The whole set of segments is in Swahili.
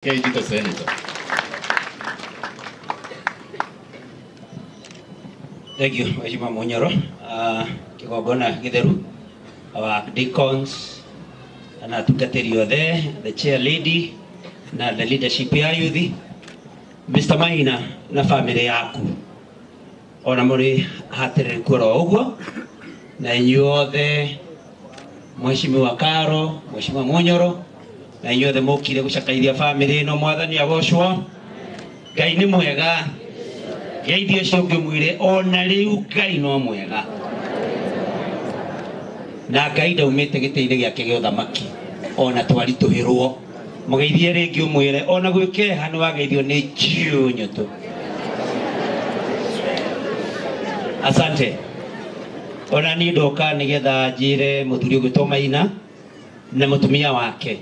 Kejito Senator. Thank you, Mheshimiwa Munyoro. Kigogona Githeru, our deacons, and atungatiri othe, the chair lady, na the leadership ya youth, Mr. Maina na family yaku. Ona muri hatiriri kuro uguo, na inyuothe, Mheshimiwa Karo, Mheshimiwa Munyoro, na inyuothe mukire gucakaithia family no mwathani agocwo. Ngai ni mwega. Geithio cionge mwire ona riu Ngai no mwega. Na Ngai ndaumite giteithe giake gio thamaki ona twarituhirwo. Mugeithie ringi umwire ona gwikeha ni wageithio ni chiunyo tu. Asante. Ona ni ndoka nigetha njire muthuri ugitwo Maina na mutumia wake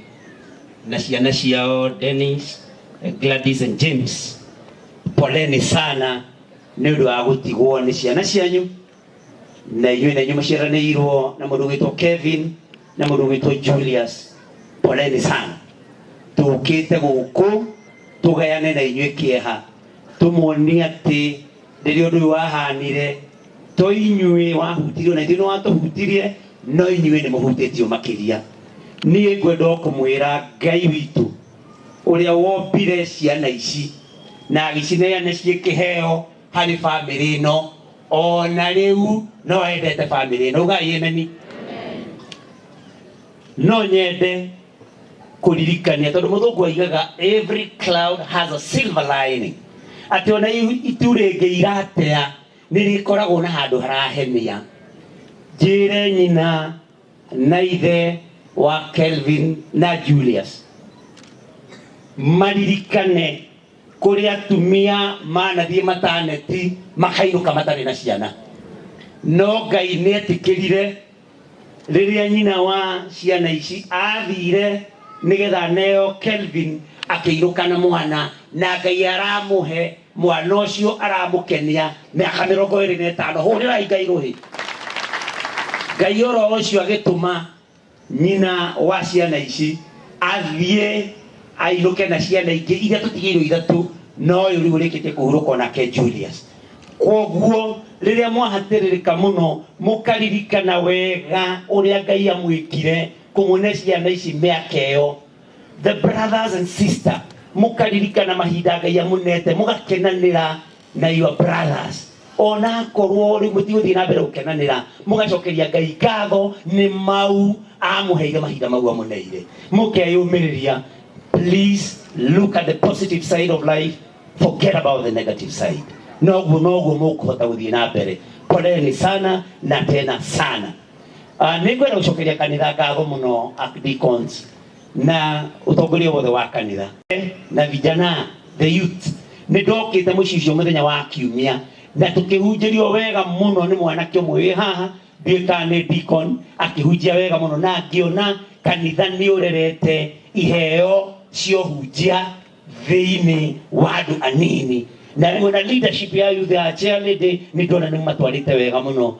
na ciana ciao Dennis, Gladys and James. Poleni sana ni undu wa gutigwo ni ciana cianyu na inyuĩ na inyuĩ maciaranĩirwo na mũndũ witwo Kevin na mũndũ witwo Julius. Poleni sana. Tukite guku tugayane na inyuĩ kĩeha tumuonie atĩ rĩrĩa ũndũ wahanire to inyuĩ wahutirio na ithuĩ watuhutirie no inyuĩ nĩ mũhutĩtio makĩria. Niĩ ngwenda kũmwĩra Ngai witũ ũrĩa wombire ciana ici na agĩcineana ciĩ kĩheo harĩ family ĩno ona rĩu no endete family ĩno. Ugai ameni. No nyende kũririkania tondũ mũthũngũ aigaga every cloud has a silver lining. Atĩ ona itu rĩngĩ iratea nĩ rĩkoragwo na handũ harahemia. Njĩre nyina na ithe wa Kelvin na Julius maririkane kuri atumia manathie mataneti makairuka matarĩ na ciana. No Ngai nĩ etikirire rĩrĩa nyina wa ciana ici athire nigetha neo Kelvin akĩiruka na mwana na Ngai aramuhe mwana ũcio aramũkenia mĩaka 25. Hũrĩrai Ngai rũhĩ. Ngai oro ũcio agĩtũma nyina wa ciana ici athie airuke na ciana ingĩ iria tũtigĩirwo ithatu no ũyũ ũrĩkĩtie kũhurũka nake Julius. Koguo rĩrĩa mwahatĩrĩrĩka mũno mũkaririkana wega ũrĩa Ngai amwĩkire kũmũne ciana ici mĩaka ĩyo. The brothers and sister mũkaririkana mahinda Ngai amũnete mũgakenanĩra na your brothers. Ona korwo rĩu mũtigũthiĩ na mbere gũkenanĩra mũgacokeria Ngai ngatho nĩ mau amũheire mahinda mau amũneire. Mũkeyũmĩrĩria. Please look at the positive side of life. Forget about the negative side. Noguo mũkũhota gũthiĩ na mbere. Poleni sana na tena sana. Nĩngwenda gũcokeria kanitha ngatho mũno deacons na ũtongoria wothe wa kanitha na vijana the youth. Nĩ ndokĩte mũciĩ ũcio mũthenya wa Kiumia na tũkĩhunjĩrio wega mũno nĩ mwanake ũmwe wĩ haha ndĩka nĩ deacon akĩhunjia wega mũno na ngĩona kanitha nĩ ũrerete iheo ciohunjia thĩinĩ wa andũ anini na na leadership ya youth ya chair lady nĩ ndona nĩ matwarĩte wega mũno.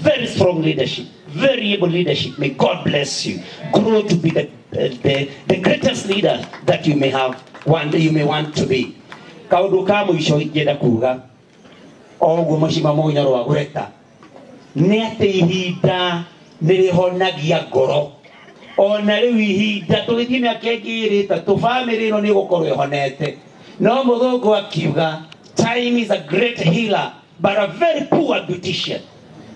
Very strong leadership, very able leadership. May God bless you. Grow to be the greatest leader that you may have one day you may want to be. Kaũndũ ka mũico ingĩenda kuga oguo Mheshimiwa Munyoro wa Gureta nĩ atĩ ihinda nĩ rĩhonagia ngoro. Ona rĩu ihinda tũgĩthiĩ mĩaka ĩngĩ ĩtatũ family ĩno nĩ gũkorwo ĩhonete. No mũthũngũ akiuga time is a great healer but a very poor beautician.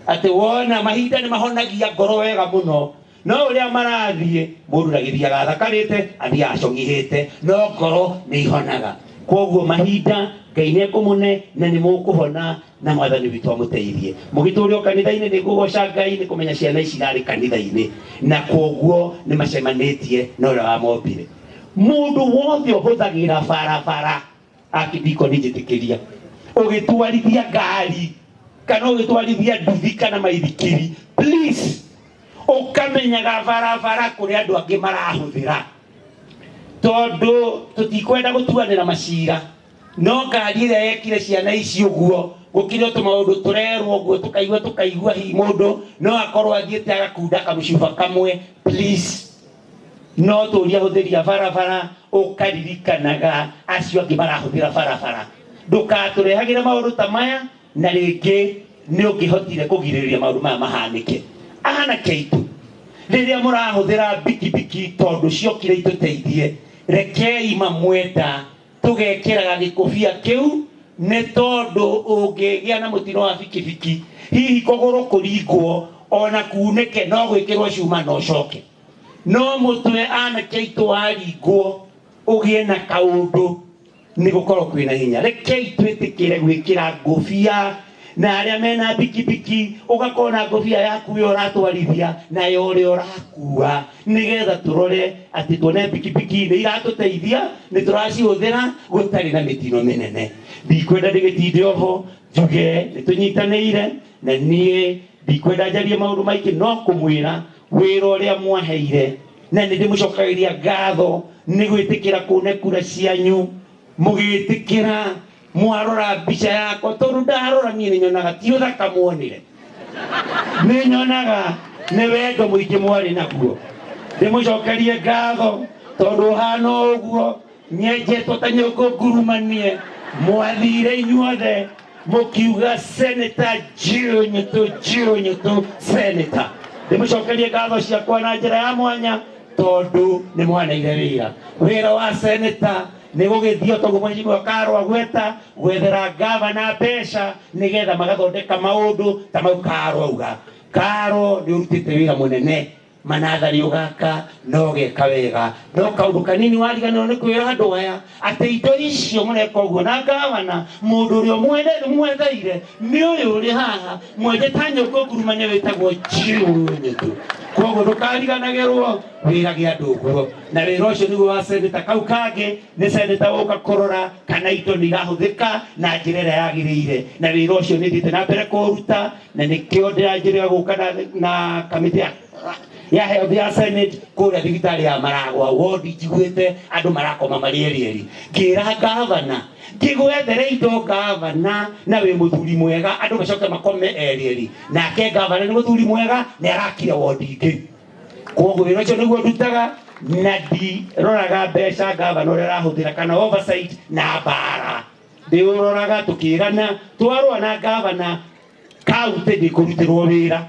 Atĩ wona mahinda nĩ mahonagia ngoro wega mũno no ũrĩa marathiĩ mũndũ ndagĩthiaga thakarĩte athiaga acongithĩte no ngoro nĩ ihonaga. Koguo mahinda Ngai nĩ ekũmũne na nĩ mũkũhona na mwathani witũ amũteithie. Mũgĩtũũrio kanitha-inĩ nĩ kũgoca Ngai nĩ kũmenya ciana ici irarĩ kanitha-inĩ na koguo nĩ macemanĩtie na ũrĩa wamombire. Mũndũ wothe ũhũthagĩra barabara akĩdikoni njĩtĩkĩria ũgĩtwarithia ngari kana ũgĩtwarithia nduthi kana maithikiri, please ũkamenyaga barabara kũrĩa andũ angĩ marahũthĩra tondũ tũtikwenda gũtuanĩra macira. No ngari ĩrĩa yekire ciana ici ũguo gũkire tũmaũndũ tũrerwo ũguo tũkaigua hihi mũndũ no akorwo athiĩte agakunda kamũcuba kamwe. Please no turia huthiria barabara ukaririkanaga acio angi marahuthira barabara ndukaturehagire maundu ta maya na ringi ni ungihotire kugiriria maundu maya mahanike ana keitu riria murahuthira bikibiki tondu ciokire ituteithie rekei mamwenda tugekiraga gikofia kiu ne tondu ungigia na mutino wa bikibiki hihi kuguru kuringwo ona kuneke no gwikirwo cuma no coke no mutwe ana keitu waringwo ugie na kaundu ni gukorwo kwina hinya rekei twitikire gwikira ngofia na aria mena bikibiki ugakona ngofia yaku yo ratwarithia na yo ri urakua nigetha turore ati tuone bikibiki ni iratuteithia ni turacihuthira gutari na mitino minene ndikwenda ndigitinde oho njuge nitunyitanire na nie ndikwenda njarie maundu maiki no kumwira wira uria mwaheire na nindimucokagiria ngatho ni gwitikira kunekura cianyu mugitikira mwarora mbica yakwa tondu ndarora nie ni nyonaga ti uthaka muonire ni nyonaga ni wendo muingi mwari naguo ndimucokerie ngatho tondu hana uguo nyenjetwo ta nyũngũ ngurumanie mwathire inyuothe mukiuga Senator Jiũnyũtũ Senator ndimucokerie ngatho ciakwa na njĩra ya mwanya tondu ni mwaneire wira wa Senator ni gugithio tondu mheshimiwa Karo agweta gwethera gavana mbeca nigetha magathondeka maundu ta mau Karo auga Karo ni urutite wira munene manathari ugaka no geka wega no kaundu kanini wariganirwo ni kwira andu aya ati indo icio mureka uguo na gavana mundu uria mwetheire ni uyu uri haha mwenje ta nyũngũ ngurumanie witagwo Jiũnyũtũ koguo ndukariganagirwo wiragia andu guo na wira ucio niguo wa Senator kau kangi ni Senator uka kurora kana indo ni irahuthika na njira ĩrĩa yagĩrĩire na wira ucio ni thite na mbere kuruta na nikio ndiranjĩrĩga guka na kamiti ya health ya Senate kuria thibitari ya Maragwa wodi njiguite andu marakoma marieri ngira gavana ngigwethere indo gavana na we muthuri mwega andu macoke makome erieri nake gavana ni muthuri mwega ni arakire wodi ingi koguo wira ucio niguo ndutaga na ndiroraga mbeca gavana uria arahuthira kana oversight na bara ndiuroraga tukirana twarwa na gavana kaunti ndikurutirwo wira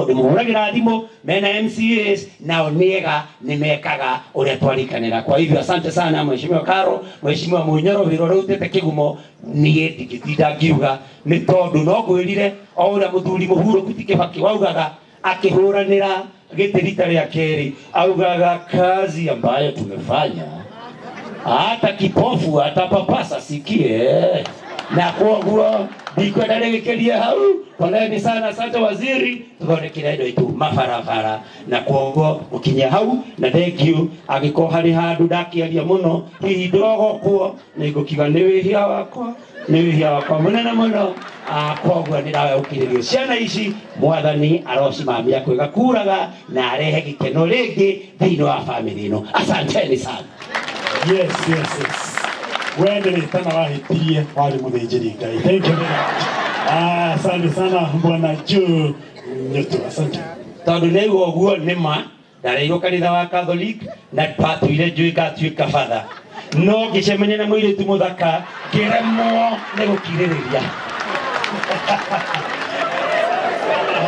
ndimuhuragira thimu mena MCAs nao niega nimekaga uria twarikanira kwa hivyo asante sana mheshimiwa Karo mheshimiwa Munyoro wira urutete kigumo nie ndigitinda ngiuga ni tondu no ngwirire o uria muthuri Mũhuro Kibaki waugaga akihuranira giti rita ria keri augaga kazi ambayo tumefanya hata kipofu atapapasa sikie na koguo ndikwenda nigikirie hau poleni sana asante waziri tuthondekire indo itu mabarabara na koguo ukinya hau na thank you agiko hari handu ndakiaria muno hihi ndogo kuo nigukiga ni wihia wakwa munene muno koguo ndirawe ukiririo ciana ici mwathani arocimamia kwiga kuraga na arehe gikeno ringi thiini wa family ino asanteni sana. Yes. Wendele tana wahitirie wali muthinjiri Ngai. Thank you very much. Asante sana bwana Jiũnyũtũ. Asante. Tondu ni uguo nima ndareirwo kanitha wa Catholic na patuire njui ngatuika father no ngicemania na mũirĩtu mũthaka ngĩremwo nĩ gũkirĩrĩria.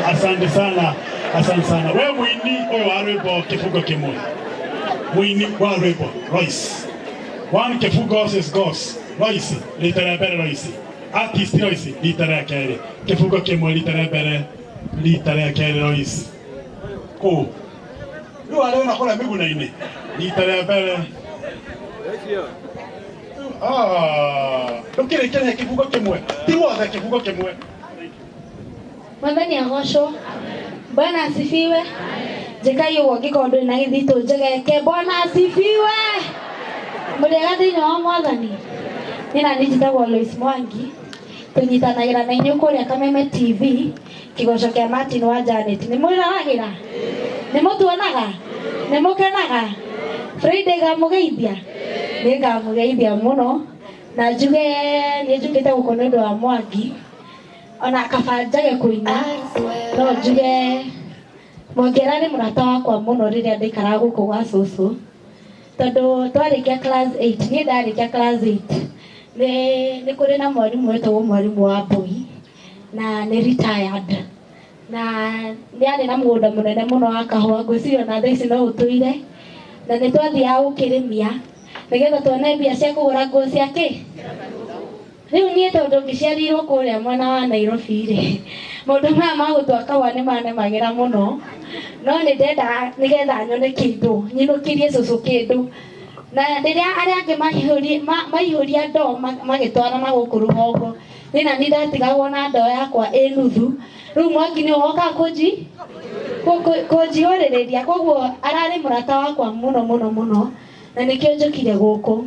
Asante sana. We muini uyu wa rwĩmbo kĩbungo kĩmwe. Muini wa rwĩmbo Royce. One kifungo says Ghost. Royce, litera mbere Royce. Artist Royce, litera kere. Kifungo kimwe litera mbere. Litera kere Royce. Ko. Ndio wale wanakula migunaini. Litera mbere. Dokere kile kifungo kimwe. Tiwothe kifungo kimwe. Mwathani agocwo. Bwana asifiwe. Jekai ugo gikondo na githito njegeke. Bwana asifiwe. Muliaga thiini wa Mwathani nina njitagwo Lois Mwangi tunyitanagira na inyu kuria Kameme TV kigoco kia Martin wa Janet ni mwiragira ni mutuonaga ni mukenaga Friday gamugeithia ni gamugeithia muno na njuge ni njukite guko ni ndu wa Mwangi ona akabanjage kuina no njuge Mwongera nĩ mũrata wakwa mũno rĩrĩa ndaikaraga gũkũ gwa cũcũ, tondũ twarĩkia class 8, niĩ ndarĩkia class 8 nĩ kũrĩ na mwarimũ wetagwo mwarimũ wa Mbũi, na nĩ retired, na nĩ arĩ na mũgũnda mũnene mũno wa kahũa, ngwĩciria na thaa ici no ũtũire, na nĩ twathiaga gũkĩrĩmia nĩgetha tuone mbia cia kũgũra nguo cia kĩ. Rĩu niĩ tondũ ngĩciarirwo kũrĩa mwena wa Nairobi rĩ, maũndũ maya ma gũtua kahũa nĩ manemagĩra mũno, no nĩ ndenda nĩgetha nyone kĩndũ, nyinũkĩrie cũcũ kĩndũ, na rĩrĩa arĩa angĩ maihũria ndoo magĩtwara na gũkũ rũgongo, niĩ nani ndatigagwo na ndoo yakwa ĩ nuthu. Rĩu Mwangi nĩ woka kũnjiũrĩrĩria, koguo ararĩ mũrata wakwa mũno mũno mũno, na nĩkĩo njũkire gũkũ.